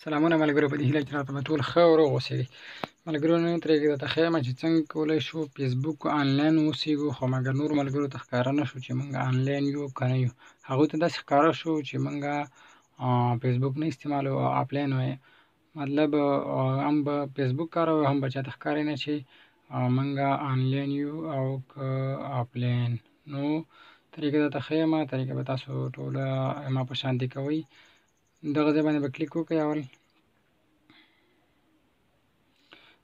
سلامونه ملګرو، په دې هیله چې راته به ټول ښه او روغ اوسېږئ. ملګرو نن ترې درته ښیم چې څنګه کولی شو فیسبوک آنلاین واوسېږو، خو مګر نورو ملګرو ته ښکاره نه شو چې موږ آنلاین یو که نه یو. هغوی ته داسې ښکاره شو چې موږ فیسبوک نه استعمالوو او آفلاین وی. مطلب هم به فیسبوک کاروو هم به چاته ښکاري نه چې موږ آنلاین یو او که آفلاین. نو طریقه درته ښیمه، طریقه به تاسو ټوله ما په شانتې کوئ. دغه ځای باندې به کلیک وکړئ اول.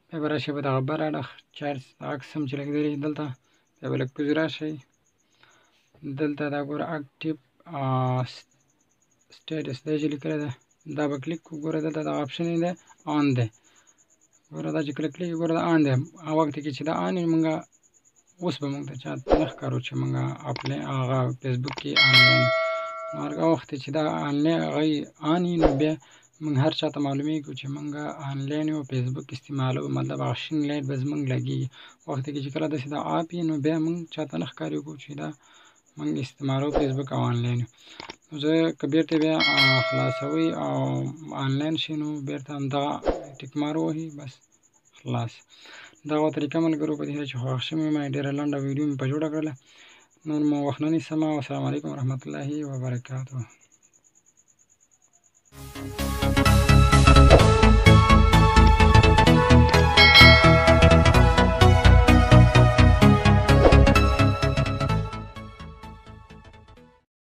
بیا به راشئ په دغه بر اړخ چارج عکس هم چې لګېدلی دلته بیا به لږ کوزې راشئ. دلته دا ګوره اکټیو سټیټس دا چې لیکلی ده دا به کلیک کړو. ګوره دلته دغه اپشن یې دی آن دی. ګوره دا چې کله کلیک کړو ګوره دا آن دی. هغه وخت کې چې دا آن وي موږ اوس به موږ ته چاته نه ښکارو چې موږ آفلاین هغه فیسبوک کې آنلاین یو. هغه وخت چې دا آنلاین هغه آن وي نو بیا موږ هر چاته معلومیږو چې موږ آنلاین یو فیسبوک استعمالوو. مطلب هغه شین لایټ به زموږ لګېږي. وخت کې چې کله داسې دا آف وي نو بیا موږ چاته نه ښکارېږو چې دا موږ استعمالوو فیسبوک او آنلاین یو. نو زه که بیرته بیا خلاصوئ او آنلاین شي نو بیرته همدغه ټیک مار ووهئ بس خلاص. دغه طریقه ملګرو په دې هیله چې خوښ شوې مې ډېره لنډه ویډیو مې په جوړه کړله. نور مو وخت نه نیسمه. والسلام علیکم ورحمة الله وبرکاته.